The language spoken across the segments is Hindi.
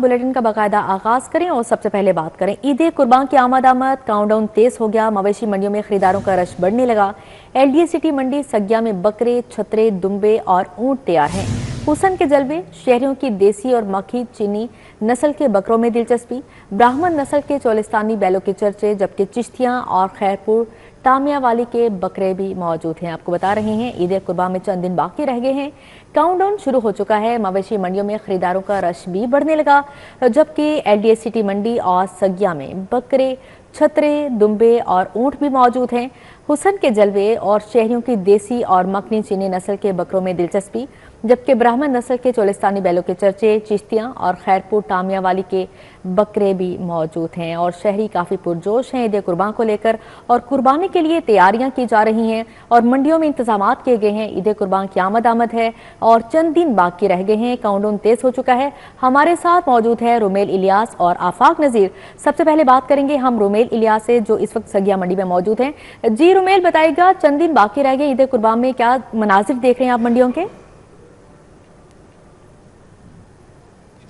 बुलेटिन का बाकायदा आगाज करें और सबसे पहले बात करें ईद कुर्बान की आमद काउंटडाउन तेज हो गया। मवेशी मंडियों में खरीदारों का रश बढ़ने लगा। एलडीए सिटी मंडी सग्या में बकरे, छतरे, दुम्बे और ऊंट तैयार हैं। हुसन के जलवे, शहरियों की देसी और मक्खी चीनी नस्ल के बकरों में दिलचस्पी, ब्राह्मण नस्ल के चोलिस्तानी बैलों के चर्चे, जबकि चिश्तियां और खैरपुर टामियावाली के बकरे भी मौजूद हैं। आपको बता रहे हैं ईद कुर्बान में चंद दिन बाकी रह गए हैं। काउंटडाउन शुरू हो चुका है। मवेशी मंडियों में खरीदारों का रश भी बढ़ने लगा, जबकि एलडीए सिटी मंडी और सग्या में बकरे, छतरे, दुम्बे और ऊंट भी मौजूद हैं। हुसन के जलवे और शहरियों की देसी और मखनी चीनी नस्ल के बकरों में दिलचस्पी, जबकि ब्राह्मण नस्ल के चोलिस्तानी बैलों के चर्चे, चिश्तियां और खैरपुर टामियावाली के बकरे भी मौजूद हैं। और शहरी काफ़ी पुरजोश हैं ईद कुर्बान को लेकर और कुर्बानी के लिए तैयारियां की जा रही हैं और मंडियों में इंतजाम किए गए हैं। ईद कुर्बान की आमद है और चंद दिन बाकी रह गए हैं। काउंटडाउन तेज हो चुका है। हमारे साथ मौजूद है रुमेल इलियास और आफाक नज़ीर। सबसे पहले बात करेंगे हम रुमेल इलियास से, जो इस वक्त सगिया मंडी में मौजूद हैं। जी रुमेल, बताइएगा चंद दिन बाकी रह गए ईद कुर्बान में, क्या मनाजिर देख रहे हैं आप मंडियों के?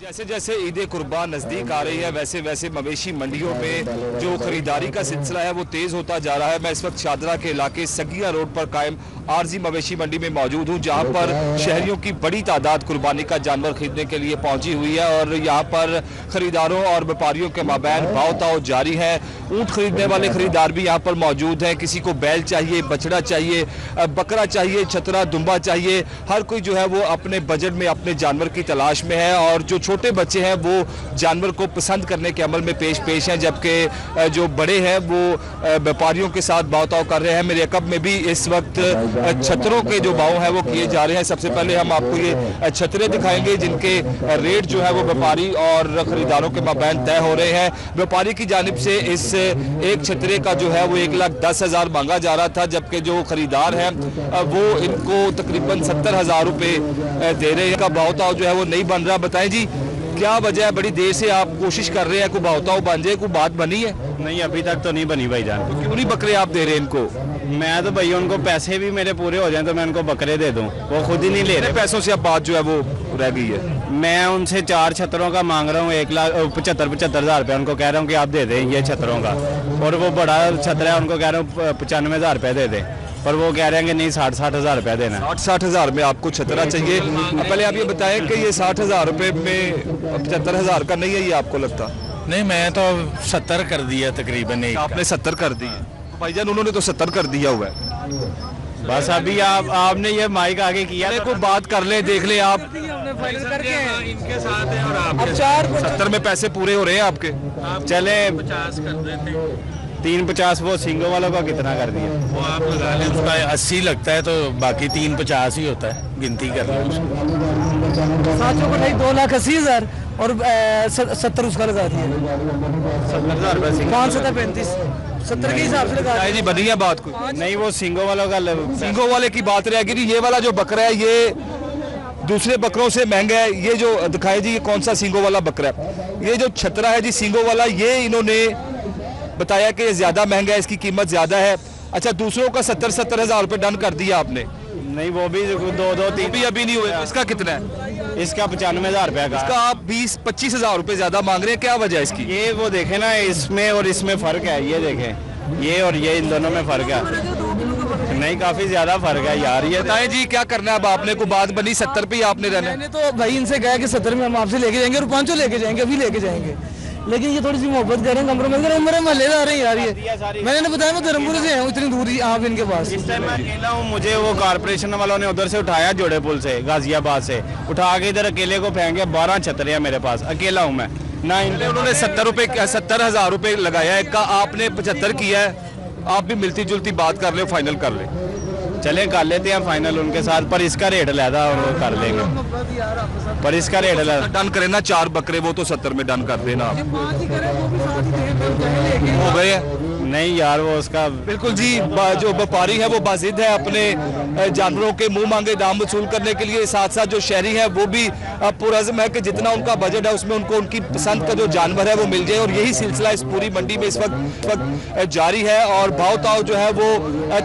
जैसे जैसे ईद कुर्बान नज़दीक आ रही है वैसे वैसे मवेशी मंडियों में जो खरीदारी का सिलसिला है वो तेज़ होता जा रहा है। मैं इस वक्त शादरा के इलाके सगिया रोड पर कायम आरजी मवेशी मंडी में मौजूद हूँ, जहाँ पर शहरियों की बड़ी तादाद कुर्बानी का जानवर खरीदने के लिए पहुंची हुई है और यहाँ पर खरीदारों और व्यापारियों के माबैन भाव ताव जारी है। ऊँट खरीदने वाले खरीदार भी यहाँ पर मौजूद हैं। किसी को बैल चाहिए, बछड़ा चाहिए, बकरा चाहिए, छतरा, दुम्बा चाहिए। हर कोई जो है वो अपने बजट में अपने जानवर की तलाश में है और जो छोटे बच्चे हैं वो जानवर को पसंद करने के अमल में पेश हैं, जबकि जो बड़े हैं वो व्यापारियों के साथ भाव-ताव कर रहे हैं। मेरे अकब में भी इस वक्त छतरों के जो भाव हैं वो किए जा रहे हैं। सबसे पहले हम आपको ये छतरे दिखाएंगे जिनके रेट जो है वो व्यापारी और खरीदारों के माबैन तय हो रहे हैं। व्यापारी की जानिब से इस एक छतरे का जो है वो 1,10,000 मांगा जा रहा था, जबकि जो खरीदार हैं वो इनको तकरीबन 70,000 रुपये दे रहे हैं। का भाव-ताव जो है वो नहीं बन रहा। बताएं जी, क्या वजह है? बड़ी देर से आप कोशिश कर रहे हैं, कोई भाव-ताव बन जाए, कोई बात बनी है? नहीं, अभी तक तो नहीं बनी भाईजान। तो क्यों नहीं बकरे आप दे रहे हैं इनको? मैं तो भैया उनको पैसे भी मेरे पूरे हो जाएं तो मैं उनको बकरे दे दूं, वो खुद ही नहीं ले रहे। पैसों से अब बात जो है वो रह गई है। मैं उनसे 4 छतरों का मांग रहा हूँ, 1,75,000 रुपये उनको कह रहा हूँ कि आप दे दें ये छतरों का, और वो बड़ा छतर है उनको कह रहा हूँ 95,000 रुपये दे दें, पर वो कह रहे हैं कि नहीं 60,000 रुपये देना। 60,000 में आपको छतरा चाहिए। पहले आप ये बताएं कि ये 60,000 रुपये में 75,000 का नहीं है ये आपको लगता? नहीं, मैं तो 70 कर दिया तकरीबन। आपने 70 कर दी है भाईजान, उन्होंने तो 70 कर दिया हुआ है। बस अभी आपने ये माइक आगे किया को बात कर ले, देख ले आप इनके साथ है और आप 70 में पैसे पूरे हो रहे हैं आपके। चले 50 कर देते, 350 वो सिंगो वालों का कितना कर दिया? वो आप लगा लें, उसका 80 लगता है तो बाकी 350 ही होता है, गिनती कर लो। साथियों को नहीं 2,80,000 और 70 उसका लगा दिया। 70,000 रुपये 5, 7, 35, 70 के हिसाब से लगा दिया जी। बनी है बात कोई? नहीं, वो सिंगो वालों का सिंगो वाले की बात रहेगी। ये वाला जो बकरा है ये दूसरे बकरों से महंगा है। ये जो दिखाए जी, ये कौन सा सिंगो वाला बकरा है? ये जो छतरा है जी सिंगो वाला, ये इन्होंने बताया कि ये ज्यादा महंगा है, इसकी कीमत ज्यादा है। अच्छा, दूसरों का 70,000 रुपये डन कर दिया आपने? नहीं, वो भी 2-3 भी अभी नहीं हुए। इसका कितना है? इसका 95,000 रुपये का। इसका आप 20-25,000 रुपये ज्यादा मांग रहे हैं, क्या वजह है इसकी? ये वो देखे ना, इसमें और इसमें फर्क है। ये देखें, ये और ये, इन दोनों में फर्क है। नहीं, काफी ज्यादा फर्क है यार। ये बताएं जी, क्या करना है अब आपने? को बात बनी 70 पे ही आपने रहना? मैंने तो भाई इनसे कहा कि 70 में हम आपसे लेके जाएंगे और 500 लेके जाएंगे, अभी लेके जाएंगे, लेकिन ये थोड़ी सी मोहब्बत करें, कंप्रोमाइज करें। मेरे महल्लेदार हैं यार, ये मैंने बताया मैं धर्मपुर से हूँ, इतनी दूरी आप इनके पास। इस टाइम मैं अकेला हूँ। मुझे वो कारपोरेशन वालों ने उधर से उठाया, जोड़े पुल से, गाजियाबाद से उठा के इधर अकेले को फेंके। 12 छतरे हैं मेरे पास, अकेला हूँ मैं ना। उन्होंने 70,000 रुपये लगाया है, का आपने 75 किया है। आप भी मिलती जुलती बात कर ले, फाइनल कर ले। चले कर लेते हैं फाइनल उनके साथ, पर इसका रेट ज़्यादा कर लेंगे, पर इसका रेट डन करें ना। 4 बकरे वो तो 70 में डन कर देना आप। हो गए नहीं यार, वो उसका बिल्कुल जी। जो व्यापारी है वो बाजिद है अपने जानवरों के मुंह मांगे दाम वसूल करने के लिए। साथ साथ जो शहरी है वो भी पुरज़्म है कि जितना उनका बजट है उसमें उनको उनकी पसंद का जो जानवर है वो मिल जाए, और यही सिलसिला इस पूरी मंडी में इस वक्त जारी है। और भाव ताव जो है वो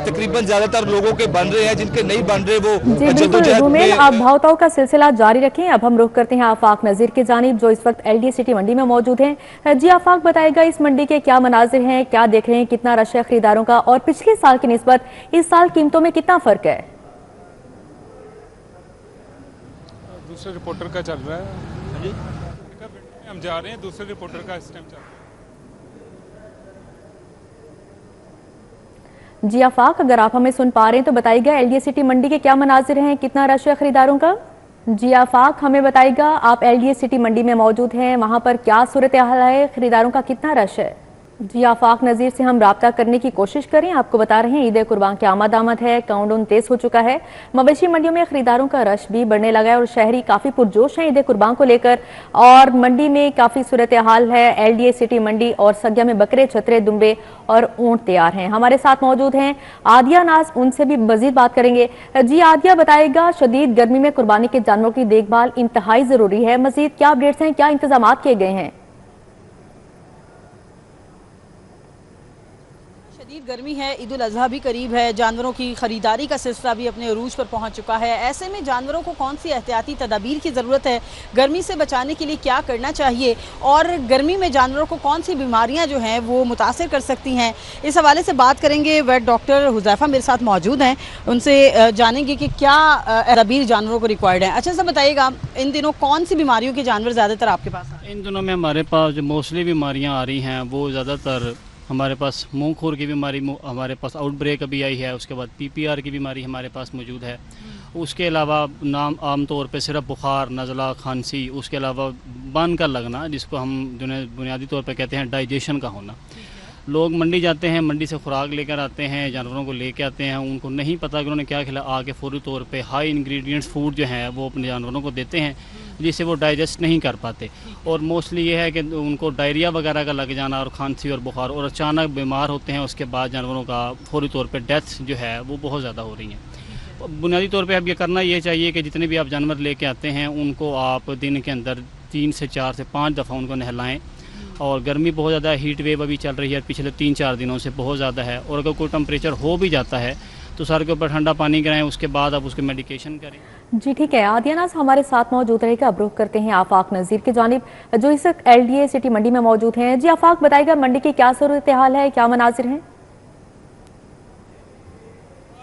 तकरीबन ज़्यादातर लोगों के जिनके बन रहे हैं, जिनके नहीं बन रहे वो जी बिल्कुल धूमेल, आप भावताओं का सिलसिला जारी रखें। अब हम रुख करते हैं आफाक नजीर की जानिब, जो इस वक्त एलडीए सिटी मंडी में मौजूद हैं। जी आफाक, बताएगा इस मंडी के क्या मनाजिर हैं, क्या देख रहे हैं, कितना रश है खरीदारों का, और पिछले साल की निस्बत इस साल कीमतों में कितना फर्क है? दूसरे रिपोर्टर का चल रहा है, हम जा रहे हैं, दूसरे रिपोर्टर का इस टाइम चल रहा है। जी आफाक, अगर आप हमें सुन पा रहे हैं तो बताइएगा एलडीए सिटी मंडी के क्या मनाजिर हैं, कितना रश है खरीदारों का? जी आफाक, हमें बताइएगा, आप एलडीए सिटी मंडी में मौजूद हैं, वहां पर क्या सूरत हाल है, खरीदारों का कितना रश है? जी आफाक नज़ीर से हम राब्ता करने की कोशिश करें। आपको बता रहे हैं ईद कुर्बान की आमद है, काउंटडाउन तेज हो चुका है। मवेशी मंडियों में खरीदारों का रश भी बढ़ने लगा है और शहरी काफ़ी पुरजोश हैं ईद कुर्बान को लेकर, और मंडी में काफ़ी सूरत हाल है। एलडीए सिटी मंडी और सग्या में बकरे, छतरे, दुम्बे और ऊँट तैयार हैं। हमारे साथ मौजूद हैं आदिया नाज, उनसे भी मजीद बात करेंगे। जी आदिया, बताएगा शदीद गर्मी में कुर्बानी के जानवरों की देखभाल इंतहाई ज़रूरी है, मजीद क्या अपडेट्स हैं, क्या इंतजाम किए गए हैं? गर्मी है, ईद उल अज़हा भी करीब है, जानवरों की खरीदारी का सिलसिला भी अपने अरूज पर पहुंच चुका है। ऐसे में जानवरों को कौन सी एहतियाती तदाबीर की ज़रूरत है, गर्मी से बचाने के लिए क्या करना चाहिए, और गर्मी में जानवरों को कौन सी बीमारियां जो हैं वो मुतासिर कर सकती हैं, इस हवाले से बात करेंगे। वेट डॉक्टर हुज़ैफा मेरे साथ मौजूद हैं, उनसे जानेंगे कि क्या तदाबीर जानवरों को रिक्वायर्ड है। अच्छा सा बताइएगा, इन दिनों कौन सी बीमारियों के जानवर ज़्यादातर आपके पास हैं? इन दिनों में हमारे पास जो मोस्टली बीमारियाँ आ रही हैं वो ज़्यादातर हमारे पास मुंह खुर की बीमारी, हमारे पास आउटब्रेक अभी आई है, उसके बाद पीपीआर की बीमारी हमारे पास मौजूद है। उसके अलावा नाम आम तौर पे सिर्फ बुखार, नज़ला, खांसी, उसके अलावा बन का लगना, जिसको हम बुनियादी तौर पे कहते हैं डाइजेशन का होना। लोग मंडी जाते हैं, मंडी से खुराक लेकर आते हैं, जानवरों को लेकर आते हैं, उनको नहीं पता कि उन्होंने क्या खिला, आके फौरी तौर पे हाई इंग्रेडिएंट्स फूड जो है वो अपने जानवरों को देते हैं, जिससे वो डाइजेस्ट नहीं कर पाते। और मोस्टली ये है कि उनको डायरिया वगैरह का लग जाना और खांसी और बुखार, और अचानक बीमार होते हैं, उसके बाद जानवरों का फौरी तौर पे डेथ जो है वो बहुत ज़्यादा हो रही हैं। बुनियादी तौर पे अब ये करना ये चाहिए कि जितने भी आप जानवर लेके आते हैं उनको आप दिन के अंदर 3 से 4 से 5 दफ़ा उनको नहलाएँ। और गर्मी बहुत ज़्यादा है, हीट वेव अभी चल रही है पिछले 3-4 दिनों से बहुत ज़्यादा है, और अगर कोई टेम्परेचर हो भी जाता है तो सर के ऊपर ठंडा पानी कराएं, उसके बाद आप उसके मेडिकेशन करें। जी ठीक है, आदिया नाज हमारे साथ मौजूद रहेगा। अब रुख करते हैं आफाक नज़ीर की जानिब, जो इस एलडीए सिटी मंडी में मौजूद हैं। जी आफाक, बताइएगा मंडी की क्या सूरत हाल है, क्या मनाजिर हैं?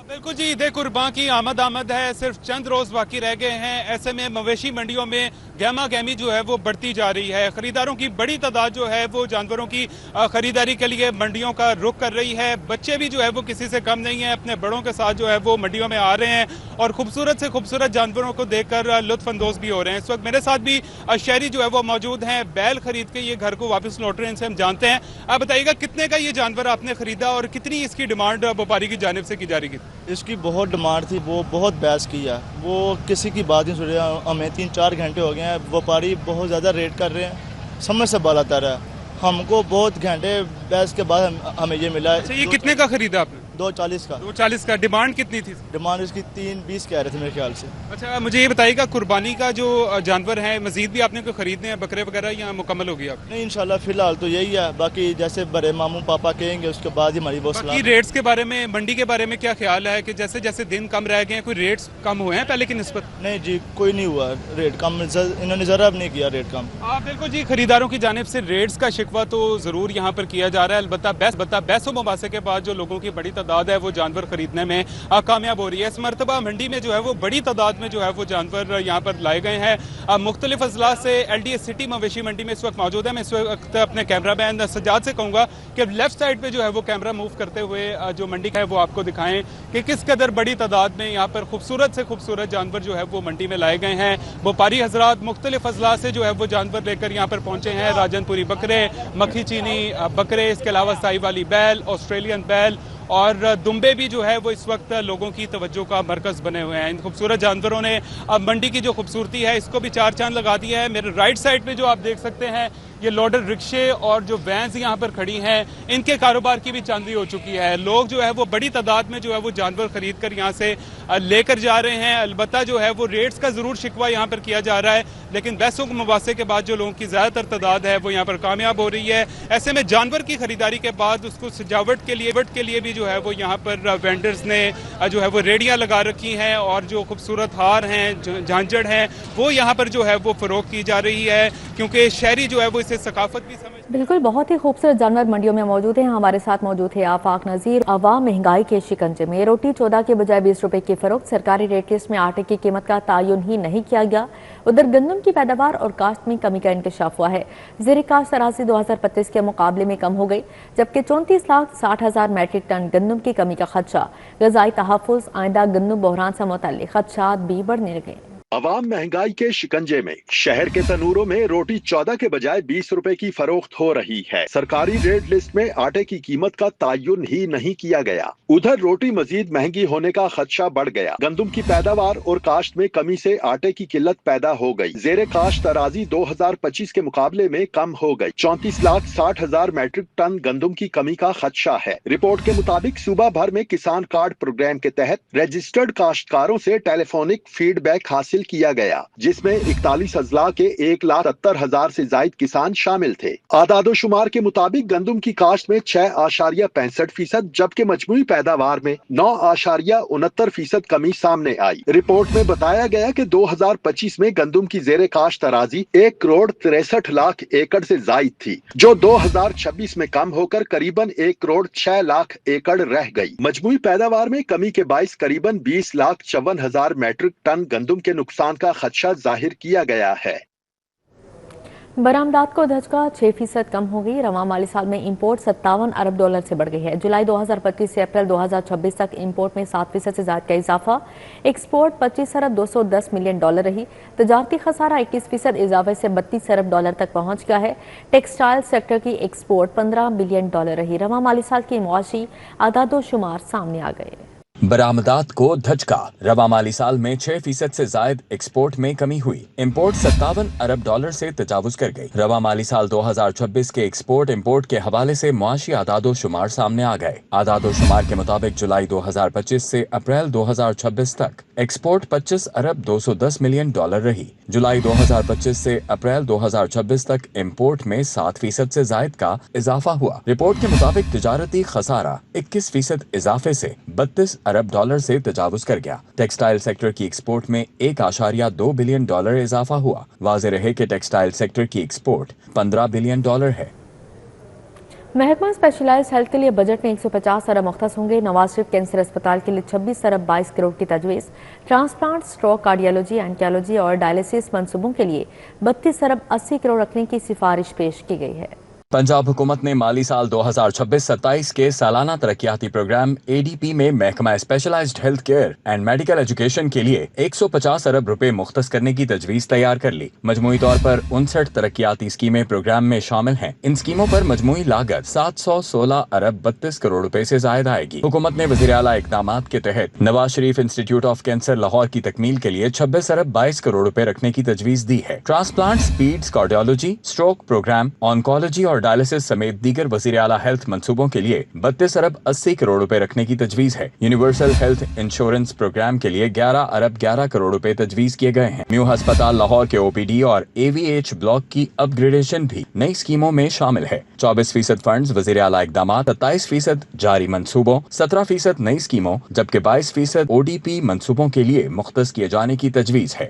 बिल्कुल जी, ईद कुर्बान की आमद है, सिर्फ चंद रोज बाकी रह गए हैं। ऐसे में मवेशी मंडियों में गहमा गहमी जो है वो बढ़ती जा रही है। खरीदारों की बड़ी तादाद जो है वो जानवरों की खरीदारी के लिए मंडियों का रुख कर रही है। बच्चे भी जो है वो किसी से कम नहीं है, अपने बड़ों के साथ जो है वो मंडियों में आ रहे हैं और खूबसूरत से खूबसूरत जानवरों को देखकर लुत्फानंदोज भी हो रहे हैं। इस वक्त मेरे साथ भी शहरी जो है वो मौजूद हैं, बैल खरीद के ये घर को वापस लौट रहे हैं, इनसे हम जानते हैं। आप बताइएगा कितने का ये जानवर आपने खरीदा और कितनी इसकी डिमांड व्यापारी की जानिब से की जा रही थी? इसकी बहुत डिमांड थी, वो बहुत बहस की है, वो किसी की बात नहीं सुन रहे। हमें 3-4 घंटे हो गए हैं, व्यापारी बहुत ज़्यादा रेट कर रहे हैं, समझ से बाला तर है। हमको बहुत घंटे बहस के बाद हमें ये मिला। अच्छा, ये कितने का खरीदा आपने? 240 का। 240 का। डिमांड कितनी थी? डिमांड इसकी 320 कह रहे थे मेरे ख्याल से। अच्छा, मुझे ये बताइएगा कुर्बानी का जो जानवर है मजीद भी आपने कोई खरीदने हैं, बकरे वगैरह, या मुकम्मल हो गया? नहीं, इंशाल्लाह फिलहाल तो यही है, बाकी जैसे बड़े मामू पापा कहेंगे उसके बाद ही हमारी वो सलाह। रेट्स के बारे में, मंडी के बारे में क्या ख्याल है कि जैसे जैसे दिन कम रह गए हैं, कोई रेट्स कम हुए हैं पहले की निस्बत? नहीं जी, कोई नहीं हुआ रेट कम, इन्होंने ज़रा भी नहीं किया रेट कम। बिल्कुल जी, खरीदारों की जानिब से रेट्स का शिकवा तो ज़रूर यहाँ पर किया जा रहा है। अलबत्ता बहस मुबासे के बाद जो लोगों की बड़ी तादाद है वो जानवर खरीदने में कामयाब हो रही है। इस मरतबा मंडी में जो है वो बड़ी तादाद में जो है वो जानवर यहाँ पर लाए गए हैं। मुख्तलिफ अजला से एलडीए सिटी मवेशी मंडी में इस वक्त मौजूद है। मैं इस वक्त अपने कैमरा मैन सज्जाद से कहूँगा कि लेफ्ट साइड पे जो है वो कैमरा मूव करते हुए जो मंडी है वो आपको दिखाएं कि किस कदर बड़ी तादाद में यहाँ पर खूबसूरत से खूबसूरत जानवर जो है वो मंडी में लाए गए हैं। व्यापारी हजरात मुख्तलिफ अजला से जो है वो जानवर लेकर यहाँ पर पहुंचे हैं। राजनपुरी बकरे, मक्खी चीनी बकरे, इसके अलावा साहिवाली बैल, ऑस्ट्रेलियन बैल और दुम्बे भी जो है वो इस वक्त लोगों की तवज्जो का मरकज बने हुए हैं। इन खूबसूरत जानवरों ने अब मंडी की जो खूबसूरती है इसको भी चार चांद लगा दिया है। मेरे राइट साइड पे जो आप देख सकते हैं ये लोडर रिक्शे और जो वैन्स यहाँ पर खड़ी हैं, इनके कारोबार की भी चांदी हो चुकी है। लोग जो है वो बड़ी तादाद में जो है वो जानवर खरीद कर यहाँ से लेकर जा रहे हैं। अलबत्ता जो है वो रेट्स का ज़रूर शिकवा यहाँ पर किया जा रहा है, लेकिन बहसों के मुबासे के बाद जो लोगों की ज़्यादातर तादाद है वो यहाँ पर कामयाब हो रही है। ऐसे में जानवर की खरीदारी के बाद उसको सजावट के लिए भी जो है वो यहाँ पर वेंडर्स ने जो है वो रेडियाँ लगा रखी हैं और जो खूबसूरत हार हैं, झांझड़ हैं, वो यहाँ पर जो है वो फरोख्त की जा रही है, क्योंकि शहरी जो है वो इसे सकाफत भी समझ। बिल्कुल, बहुत ही खूबसूरत जानवर मंडियों में मौजूद हैं। हमारे साथ मौजूद है आफाक नजीर। अवाम महंगाई के शिकंजे में, रोटी 14 के बजाय 20 रुपए की फरोख्त, सरकारी रेट लिस्ट में आटे की कीमत का तायुन ही नहीं किया गया। उधर गंदम की पैदावार और काश्त में कमी का इंकशाफ हुआ है। ज़ेर काश्त अराज़ी 2025 के मुकाबले में कम हो गई, जबकि 34,60,000 मैट्रिक टन गंदम की कमी का खदशा। ग़िज़ाई तहफ़्फ़ुज़, आइंदा गंदम बहरान से मुतल्लिक़ खदशात भी बढ़ने लगे। अवाम महंगाई के शिकंजे में, शहर के तनूरों में रोटी 14 के बजाय 20 रुपए की फरोख्त हो रही है। सरकारी रेट लिस्ट में आटे की कीमत का तायुन ही नहीं किया गया। उधर रोटी मजीद महंगी होने का खदशा बढ़ गया। गंदम की पैदावार और काश्त में कमी से आटे की किल्लत पैदा हो गई। ज़ेर काश्त अराज़ी 2025 के मुकाबले में कम हो गई। 34,60,000 मैट्रिक टन गंदम की कमी का खदशा है। रिपोर्ट के मुताबिक सूबा भर में किसान कार्ड प्रोग्राम के तहत रजिस्टर्ड काश्तकारों से टेलीफोनिक फीडबैक हासिल किया गया, जिसमें 41 अजला के 1,70,000 से जायद किसान शामिल थे। आदादोशुमार के मुताबिक गंदम की काश्त में 6.65%, जबकि मजमूई पैदावार में 9.69% कमी सामने आई। रिपोर्ट में बताया गया कि 2025 में गंदम की ज़ेरे काश्त अराज़ी 1,63,00,000 एकड़ से जायद थी, जो 2026 में कम होकर करीबन 1,06,00,000 एकड़ रह गई। मजमूई पैदावार में कमी के बाइस करीबन 20,54,000 मैट्रिक टन गंदम के नुकसान का खदशा जाहिर किया गया है। बरामदात को धचका 6% कम हो गई। रवां माली साल में इंपोर्ट 57 अरब डॉलर से बढ़ गई है। जुलाई 2025 से अप्रैल 2026 तक इंपोर्ट में 7% से ज्यादा का इजाफा। एक्सपोर्ट 25 अरब 210 मिलियन डॉलर रही। तजारती खसारा 21% इजाफे से 32 अरब डॉलर तक पहुंच गया है। टेक्सटाइल सेक्टर की एक्सपोर्ट 15 बिलियन डॉलर रही। रवां माली साल की मुआशी आदादोशुमार सामने आ गए। बरामदात को धचका। रवा माली साल में 6% से जायद एक्सपोर्ट में कमी हुई। इंपोर्ट 57 अरब डॉलर से तजावुज कर गई। रवा माली साल 2026 के एक्सपोर्ट इंपोर्ट के हवाले से मुआशी आदादो शुमार सामने आ गए। आदादो शुमार के मुताबिक जुलाई 2025 से अप्रैल 2026 तक एक्सपोर्ट 25 अरब 210 मिलियन डॉलर रही। जुलाई 2025 से अप्रैल 2026 तक इंपोर्ट में 7% से जायद का इजाफा हुआ। रिपोर्ट के मुताबिक तिजारती खसारा 21% इजाफे से 32 अरब डॉलर से तजावुज कर गया। टेक्सटाइल सेक्टर की एक्सपोर्ट में 1.2 बिलियन डॉलर इजाफा हुआ। वाज़ेह रहे कि टेक्सटाइल सेक्टर की एक्सपोर्ट 15 बिलियन डॉलर है। महकमा स्पेशलाइज्ड हेल्थ के लिए बजट में 150 अरब मुख्तस होंगे। नवाज शरीफ कैंसर अस्पताल के लिए 26 अरब 22 करोड़ की तजवीज़। ट्रांसप्लांट, स्ट्रोक, कार्डियोलॉजी, एंकियोलॉजी और डायलिसिस मंसूबों के लिए 32 अरब 80 करोड़ रखने की सिफारिश पेश की गई है। पंजाब हुकूमत ने माली साल 2026-27 के सालाना तरक्याती प्रोग्राम ADP में महकमा specialized health care and medical education के लिए 150 अरब रुपए मुख्तस करने की तजवीज़ तैयार कर ली। मजमूई तौर पर 59 तरक्याती स्कीमें प्रोग्राम में शामिल हैं। इन स्कीमों पर मजमूई लागत 716 अरब 32 करोड़ रुपए से जायद आएगी। हुकूमत ने वज़ीर आला इक़दामात के तहत Nawaz Sharif institute of cancer Lahore की तकमील के लिए 26 अरब 22 करोड़ रुपए रखने की तजवीज़ दी है। Transplant, speeds, cardiology, stroke program, oncology और डायलिसिस समेत दीगर वज़ीर आला हेल्थ मंसूबों के लिए 32 अरब 80 करोड़ रुपए रखने की तजवीज़ है। यूनिवर्सल हेल्थ इंश्योरेंस प्रोग्राम के लिए 11 अरब 11 करोड़ रुपए तजवीज़ किए गए हैं। न्यू अस्पताल लाहौर के OPD और AVH ब्लॉक की अपग्रेडेशन भी नई स्कीमों में शामिल है। 24% फंड्स वज़ीर आला इक़दामात, 27% जारी मंसूबों, 17% नई स्कीमों, जबकि 22% ODP मंसूबों के लिए मुख्तस किए जाने की तजवीज़ है।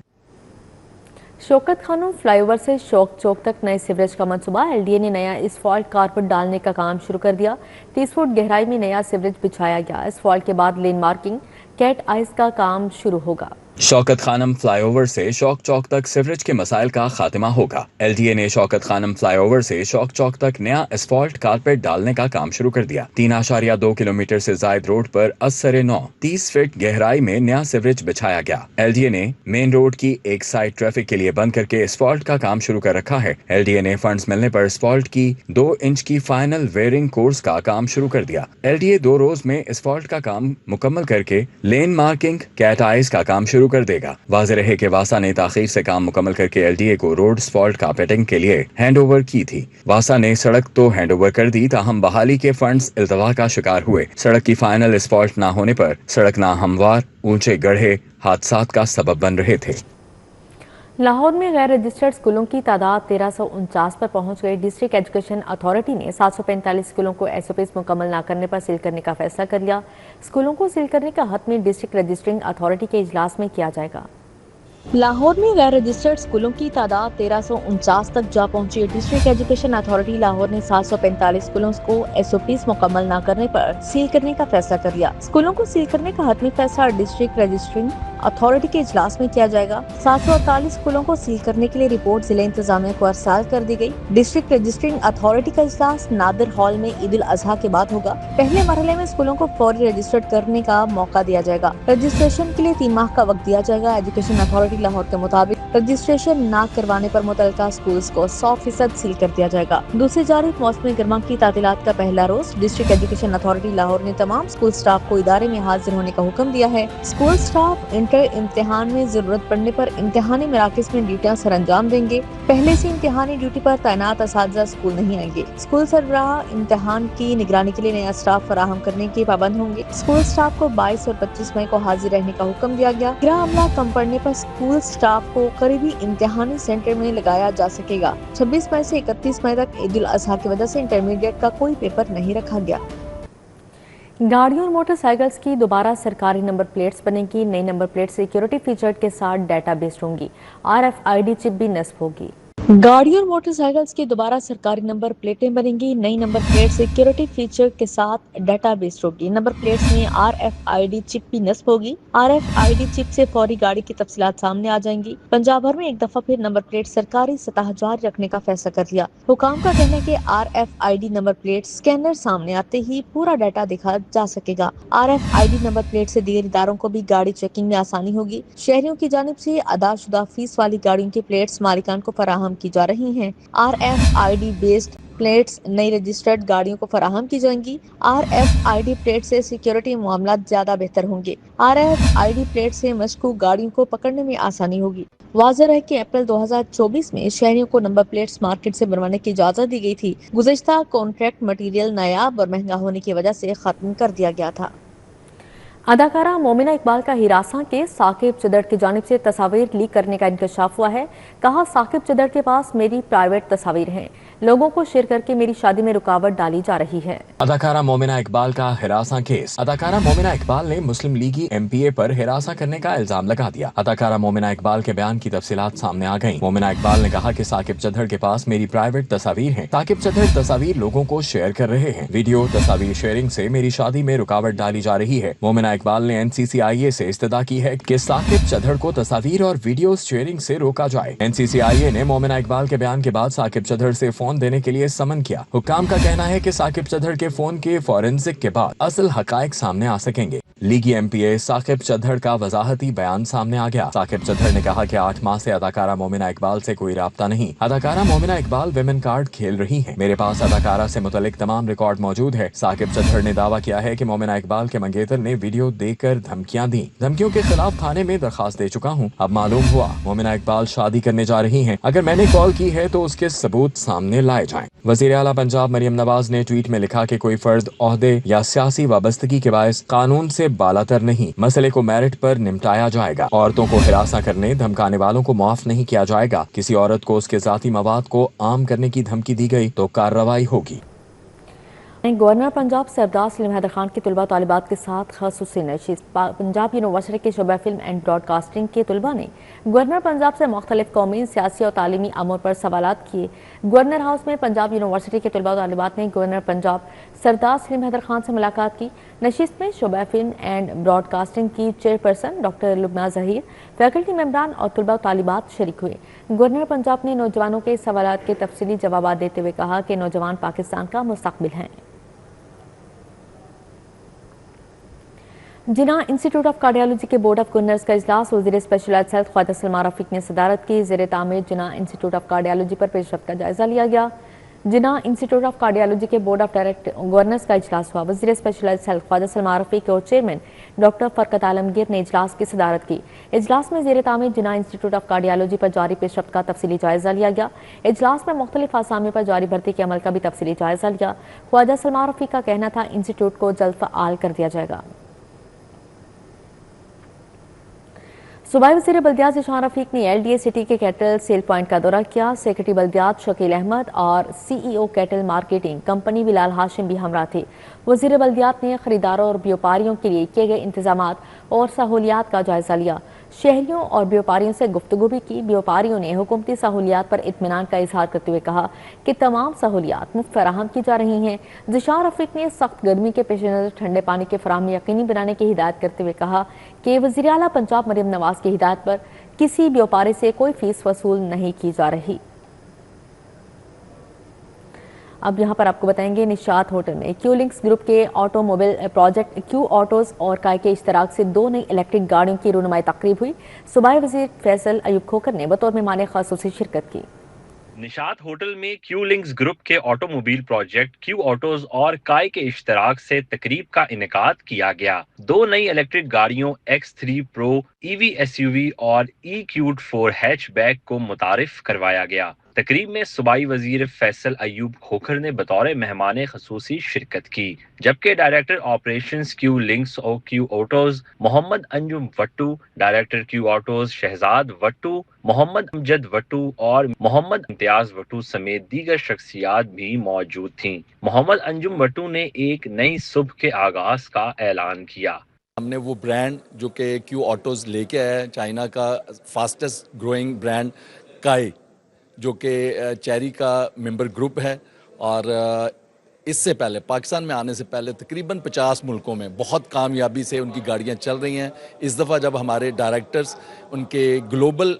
शौकत खानम फ्लाईओवर से शौक चौक तक नए सीवरेज का मंसूबा। LDA ने नया एस्फॉल्ट कारपेट डालने का काम शुरू कर दिया। 30 फुट गहराई में नया सीवरेज बिछाया गया। एस्फॉल्ट के बाद लेन मार्किंग, कैट आइस का काम शुरू होगा। शौकत खानम फ्लाईओवर से शौक चौक तक सीवरेज के मसाइल का खात्मा होगा। LDA ने शौकत खानम फ्लाईओवर से शौक चौक तक नया एस्फॉल्ट कारपेट डालने का काम शुरू कर दिया। 3.2 किलोमीटर से जायद रोड पर असरे 9 30 फीट गहराई में नया सीवरेज बिछाया गया। LDA ने मेन रोड की एक साइड ट्रैफिक के लिए बंद करके एस्फॉल्ट का काम शुरू कर रखा है। LDA ने फंड्स मिलने पर एस्फॉल्ट की 2 इंच की फाइनल वेयरिंग कोर्स का काम शुरू कर दिया। LDA 2 रोज में एस्फॉल्ट का काम मुकम्मल करके लेन मार्किंग, कैट आइस का काम शुरू शुरू कर देगा। वाज़ेह रहे कि वासा ने ताखीर से काम मुकम्मल करके LDA को रोड स्फॉल्ट कार्पेटिंग के लिए हैंड ओवर की थी। वासा ने सड़क तो हैंड ओवर कर दी, ताहम बहाली के फंड्स इल्तवा का शिकार हुए। सड़क की फाइनल स्फॉल्ट ना होने पर सड़क ना हमवार, ऊंचे गड्ढे हादसात का सबब बन रहे थे। लाहौर में गैर रजिस्टर्ड स्कूलों की तादाद 1349 पर पहुंच गई। डिस्ट्रिक्ट एजुकेशन अथॉरिटी ने 745 स्कूलों को SOPs मुकम्मल न करने पर सील करने का फैसला कर लिया। स्कूलों को सील करने का हतमी डिस्ट्रिक्ट रजिस्ट्रिंग अथॉरिटी के इजलास में किया जाएगा। लाहौर में गैर रजिस्टर्ड स्कूलों की तादाद 1349 तक जा पहुंची। डिस्ट्रिक्ट एजुकेशन अथॉरिटी लाहौर ने 745 स्कूलों को SOPs मुकम्मल न करने पर सील करने का फैसला कर लिया। स्कूलों को सील करने का हतमी फैसला डिस्ट्रिक्ट रजिस्ट्रिंग अथॉरिटी के इजलास में किया जाएगा। 748 स्कूलों को सील करने के लिए रिपोर्ट जिला इंतजामिया को अरसाल कर दी गई। डिस्ट्रिक्ट रजिस्ट्रिंग अथॉरिटी का इजलास नादिर हॉल में ईद उल अजहा के बाद होगा। पहले मरहले में स्कूलों को फौरी रजिस्टर्ड करने का मौका दिया जाएगा। रजिस्ट्रेशन के लिए 3 माह का वक्त दिया जाएगा। एजुकेशन अथॉरिटी लाहौर के मुताबिक रजिस्ट्रेशन न करवाने पर मुतल्लिका स्कूल्स को 100% सील कर दिया जाएगा। दूसरी जानिब मौसमी गर्मा की तातीलात का पहला रोज डिस्ट्रिक्ट एजुकेशन अथॉरिटी लाहौर ने तमाम स्कूल स्टाफ को इदारे में हाजिर होने का हुक्म दिया है। स्कूल स्टाफ इम्तिहान में जरूरत पड़ने पर इम्तिहानी मराकज में ड्यूटियां सर अंजाम देंगे। पहले से इम्तिहानी ड्यूटी पर तैनात असातिज़ा स्कूल नहीं आएंगे। स्कूल सरबराह इम्तिहान की निगरानी के लिए नया स्टाफ फराहम करने के पाबंद होंगे। स्कूल स्टाफ को 22 और 25 मई को हाजिर रहने का हुक्म दिया गया। गृह अमला कम पड़ने पर स्कूल स्टाफ को करीबी इम्तिहानी सेंटर में लगाया जा सकेगा। 26 मई से 31 मई तक ईद उल अजहा की वजह से इंटरमीडिएट का कोई पेपर नहीं रखा गया। गाड़ियों और मोटरसाइकिल्स की दोबारा सरकारी नंबर प्लेट्स बनेंगी। नई नंबर प्लेट सिक्योरिटी फीचर के साथ डाटा बेस्ड होंगी। RFID चिप भी नस्ब होगी। गाड़ियों और मोटरसाइकिल्स की दोबारा सरकारी नंबर प्लेटें बनेंगी। नई नंबर प्लेट सिक्योरिटी फीचर के साथ डाटा बेस्ड होगी। नंबर प्लेट्स में RFID चिप भी नस्ब होगी। RFID चिप से फौरी गाड़ी की तफसीलात सामने आ जाएंगी। पंजाब भर में एक दफा फिर नंबर प्लेट सरकारी सतह जारी रखने का फैसला कर लिया। हुकाम का कहना है कि RFID नंबर प्लेट स्कैनर सामने आते ही पूरा डाटा देखा जा सकेगा। RFID नंबर प्लेट से दीगर इदारों को भी गाड़ी चेकिंग में आसानी होगी। शहरियों की जानिब से अदाशुदा फीस वाली गाड़ियों की प्लेट्स मालिकान को फराहम की जा रही हैं। RFID बेस्ड प्लेट्स नई रजिस्टर्ड गाड़ियों को फराहम की जाएंगी। RFID प्लेट से सिक्योरिटी मामला ज्यादा बेहतर होंगे। RFID प्लेट से मशकूक गाड़ियों को पकड़ने में आसानी होगी। वाज़ेह है कि अप्रैल 2024 में शहरियों को नंबर प्लेट्स मार्केट से बनवाने की इजाजत दी गई थी। गुज़िश्ता कॉन्ट्रैक्ट मटीरियल नायाब और महंगा होने की वजह से खत्म कर दिया गया था। अदाकारा मोमिना इकबाल का हिरासा के साकिब चदर की जानिब से तस्वीर लीक करने का इंकशाफ हुआ है। कहा, साकिब चदर के पास मेरी प्राइवेट तस्वीर हैं, लोगों को शेयर करके मेरी शादी में रुकावट डाली जा रही है। अदाकारा मोमिना इकबाल का हिरासा केस। अदाकारा मोमिना इकबाल ने मुस्लिम लीगी MPA पर हिरासा करने का इल्जाम लगा दिया। अदाकारा मोमिना इकबाल के बयान की तफसीलात सामने आ गयी। मोमिना इकबाल ने कहा कि साकिब चदर के पास मेरी प्राइवेट तस्वीर है। साकिब चदर तस्वीर लोगों को शेयर कर रहे हैं। वीडियो तस्वीर शेयरिंग से मेरी शादी में रुकावट डाली जा रही है। मोमिना इकबाल ने NCCIA से इस्तदा की है कि साकिब चदर को तस्वीर और वीडियो शेयरिंग से रोका जाए। NCCIA ने मोमिना इकबाल के बयान के बाद साकिब चदर से फोन देने के लिए समन किया। हुक्काम का कहना है कि साकिब चदर के फोन के फॉरेंसिक के बाद असल हकायक सामने आ सकेंगे। लीगी MPA साकिब चदर का वजाहती बयान सामने आ गया। साकिब चदर ने कहा कि 8 माह से अदाकारा मोमिना इकबाल से कोई राब्ता नहीं। अदाकारा मोमिना इकबाल विमेन कार्ड खेल रही है। मेरे पास अदाकारा से मुतल्लिक तमाम रिकॉर्ड मौजूद है। साकिब चदर ने दावा किया है कि मोमिना इकबाल के मंगेतर ने वीडियो देकर धमकियां दी। धमकियों के खिलाफ थाने में दरखास्त दे चुका हूँ। अब मालूम हुआ मोमिना इकबाल शादी करने जा रही है। अगर मैंने कॉल की है तो उसके सबूत सामने लाए जाएं। वज़ीर आला पंजाब मरियम नवाज ने ट्वीट में लिखा कि कोई फर्द ओहदे या सियासी वाबस्तगी के बायस कानून से बालातर नहीं, मसले को मेरिट पर निपटाया जाएगा। औरतों को हिरासा करने धमकाने वालों को माफ नहीं किया जाएगा। किसी औरत को उसके जाती मवाद को आम करने की धमकी दी गई तो कार्रवाई होगी। गवर्नर पंजाब सरदार सलीम हैदर खान की तलबा तालिबात के साथ खसूसी नशिस्त। पंजाब यूनिवर्सिटी के शोबा फिल्म एंड ब्रॉडकास्टिंग के तलबा ने गवर्नर पंजाब से मुख्तलिफ कौमी, सियासी और तालीमी अमूर पर सवालात किए। गवर्नर हाउस में पंजाब यूनिवर्सिटी के तलबा तालिबात ने गवर्नर पंजाब सरदार सलीम हैदर खान से मुलाकात की। नशिस्त में शोबा फिल्म एंड ब्रॉडकास्टिंग की chairperson doctor Lubna Zaheer, faculty मेम्बरान और तलबा तालिबात शरीक हुए। गवर्नर पंजाब ने नौजवानों के सवालात के तफसीली जवाब देते हुए कहा कि नौजवान पाकिस्तान का मुस्तकबिल हैं। जिना इंस्टीट्यूट ऑफ कार्डियोलॉजी के बोर्ड ऑफ गवर्नर्स का इजलास वज़ीर स्पेशलाइज्ड हेल्थ ख्वाजा सलमा रफीक ने सदारत की। ज़ेर तामीर जिना इंस्टीट्यूट ऑफ कार्डियोलॉजी पर पेशरफ्त का जायजा लिया गया। जिना इंस्टीट्यूट ऑफ कार्डियोलॉजी के बोर्ड ऑफ डायरेक्टर गवर्नर्स का इजलास हुआ। वजीर स्पेशलाइज्ड हेल्थ ख्वाजा सलमान रफीक और चेयरमैन डॉक्टर फरकत आलमगीर ने इजलास की सदारत की। इजलास में ज़ेर तामीर जिना इंस्टीट्यूट ऑफ कार्डियोलॉजी पर जारी पेशरफ्त का तफसीली जायजा लिया गया। इजलास में मुख्तलिफ आसामी पर जारी भर्ती के अमल का भी तफसीली जायजा लिया। ख्वाजा सलमान रफीक का कहना था इंस्टीट्यूट को जल्द फ़आल कर दिया जाएगा। सूबाई वज़ीर बल्दियात ज़ीशान रफीक ने LDA सिटी के कैटल सेल पॉइंट का दौरा किया। सेक्रेटरी बल्दियात शकील अहमद और CEO cattle marketing company Bilal Hashim भी हमरा थे। वज़ीर बल्दियात ने खरीदारों और व्यापारियों के लिए किए गए इंतजामात और सहूलियात का जायजा लिया। शहरियों और व्यापारियों से गुफ्तगू भी की। व्यापारियों ने हुकूमती सहूलियात पर इत्मीनान का इजहार करते हुए कहा कि तमाम सहूलियात मुफ्त फराहम की जा रही हैं। ज़ीशान रफीक ने सख्त गर्मी के पेश नज़र ठंडे पानी के फराहमी यकीनी बनाने की हिदायत करते हुए कहा कि वज़ीर आला पंजाब मरियम नवाज की हिदायत पर किसी व्यापारी से कोई फीस वसूल नहीं की जा रही। अब यहाँ पर आपको बताएंगे निशात होटल में क्यू लिंक्स ग्रुप के ऑटोमोबाइल प्रोजेक्ट क्यू ऑटोज और काय के इश्तराक से 2 नई इलेक्ट्रिक गाड़ियों की रूनुमाई तकरीब हुई। सूबाई वज़ीर फैसल अयूब खोखर ने बतौर मेहमान ख़ासूसी शिरकत की। निशात होटल में क्यू लिंक्स ग्रुप के ऑटोमोबाइल प्रोजेक्ट क्यू ऑटोज और काय के इश्तराक से तकरीब का इनेकाद किया गया। 2 नई इलेक्ट्रिक गाड़ियों X3 Pro EV SUV और EQ4 हैचबैक को मुतारिफ करवाया गया। तकरीब में सूबाई वजीर फैसल अयूब खोखर ने बतौर मेहमान खसूसी शिरकत की, जबकि डायरेक्टर ऑपरेशंस क्यू लिंक्स और Q autos Mohammad Anjum Wattoo, director Q autos Shahzad Wattoo, Mohammad Amjad Wattoo और मोहम्मद इम्तियाज वट्टू समेत दीगर शख्सियात भी मौजूद थीं। मोहम्मद अंजुम वट्टू ने एक नई सुबह के आगाज का ऐलान किया। हमने वो ब्रांड जो कि क्यू ऑटोज लेके आया है, चाइना का फास्टेस्ट ग्रोइंग ब्रांड काई, जो कि चेरी का मेंबर ग्रुप है और इससे पहले पाकिस्तान में आने से पहले तकरीबन 50 मुल्कों में बहुत कामयाबी से उनकी गाड़ियां चल रही हैं। इस दफ़ा जब हमारे डायरेक्टर्स उनके ग्लोबल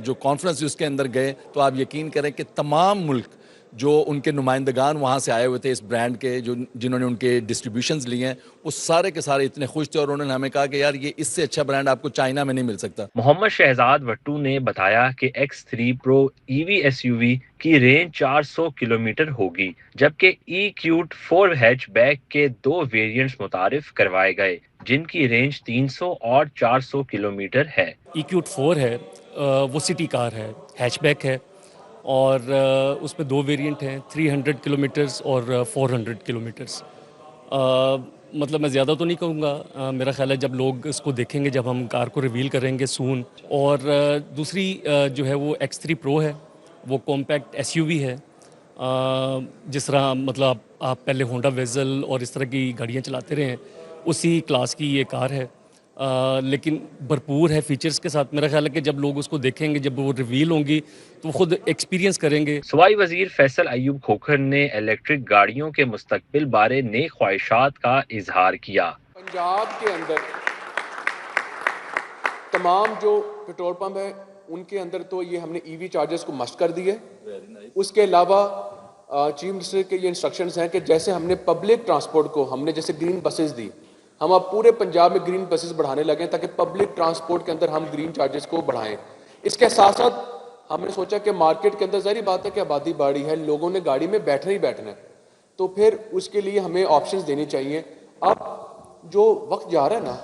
जो कॉन्फ्रेंस उसके अंदर गए तो आप यकीन करें कि तमाम मुल्क जो उनके नुमाइंदगान वहाँ से आए हुए थे इस ब्रांड के, जो जिन्होंने उनके डिस्ट्रीब्यूशंस लिए हैं, वो सारे के सारे इतने खुश थे और उन्होंने हमें कहा कि यार ये इससे अच्छा ब्रांड आपको चाइना में नहीं मिल सकता। मोहम्मद शहजाद वट्टू ने बताया कि X3 Pro EV SUV की रेंज 400 किलोमीटर होगी, जबकि EQ4 हैचबैक के 2 वेरिएंट्स मुतारिफ करवाए गए जिनकी रेंज 300 और 400 किलोमीटर है। EQ4 है, वो सिटी कार है, हैचबैक है और उसमें 2 वेरिएंट हैं, 300 किलोमीटर्स और 400 किलोमीटर्स। मतलब मैं ज़्यादा तो नहीं कहूँगा, मेरा ख्याल है जब लोग इसको देखेंगे, जब हम कार को रिवील करेंगे सून। और दूसरी जो है वो X3 Pro है, वो कॉम्पैक्ट SUV है। जिस तरह मतलब आप पहले होंडा वेज़ल और इस तरह की गाड़ियाँ चलाते रहे हैं, उसी क्लास की ये कार है। लेकिन भरपूर है फीचर्स के साथ। मेरा ख्याल है कि जब लोग उसको देखेंगे, जब वो रिवील होंगी तो खुद एक्सपीरियंस करेंगे। सूबाई वजीर फैसल अयूब खोखर ने इलेक्ट्रिक गाड़ियों के मुस्तकबिल बारे नेक ख्वाहिशात का इजहार किया। पंजाब के अंदर तमाम जो पेट्रोल पंप है उनके अंदर तो ये हमने EV चार्जर्स को मस्ट कर दिए। उसके अलावा चीफ मिनिस्टर के ये इंस्ट्रक्शंस हैं कि जैसे हमने पब्लिक ट्रांसपोर्ट को हमने जैसे ग्रीन बसेस दी, हम अब पूरे पंजाब में ग्रीन बसेस बढ़ाने लगे ताकि पब्लिक ट्रांसपोर्ट के अंदर हम ग्रीन चार्जेस को बढ़ाएं। इसके साथ साथ हमने सोचा कि मार्केट के अंदर ज़ाहिर बात है कि आबादी बढ़ी है, लोगों ने गाड़ी में बैठना ही बैठना है, तो फिर उसके लिए हमें ऑप्शंस देनी चाहिए। अब जो वक्त जा रहा है ना,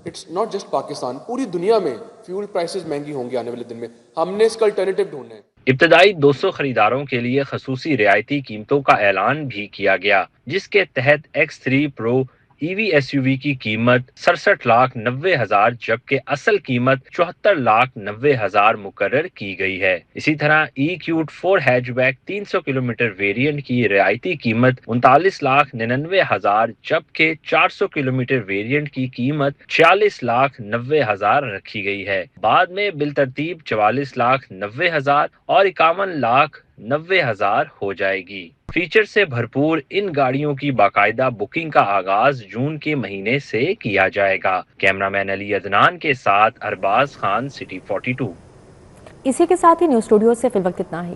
इट्स नॉट जस्ट पाकिस्तान, पूरी दुनिया में फ्यूल प्राइसेस महंगी होंगी आने वाले दिन में। हमने इसका अल्टरनेटिव ढूंढना है। इब्तदाई 200 खरीदारों के लिए खसूसी रियायती कीमतों का ऐलान भी किया गया, जिसके तहत X3 Pro EV SUV की कीमत 67,90,000 जबकि असल कीमत 74,90,000 मुकर्रर की गई है। इसी तरह EQ4 हैचबैक 300 किलोमीटर वेरिएंट की रियायती कीमत 39,99,000 जबकि 400 किलोमीटर वेरिएंट की कीमत 46,90,000 रखी गई है। बाद में बिलतरतीब 44,90,000 और 51,90,000 हो जाएगी। फीचर से भरपूर इन गाड़ियों की बाकायदा बुकिंग का आगाज जून के महीने से किया जाएगा। कैमरामैन अली अदनान के साथ अरबाज खान, सिटी 42। इसी के साथ ही न्यूज़ स्टूडियो से फिलवक्त इतना ही।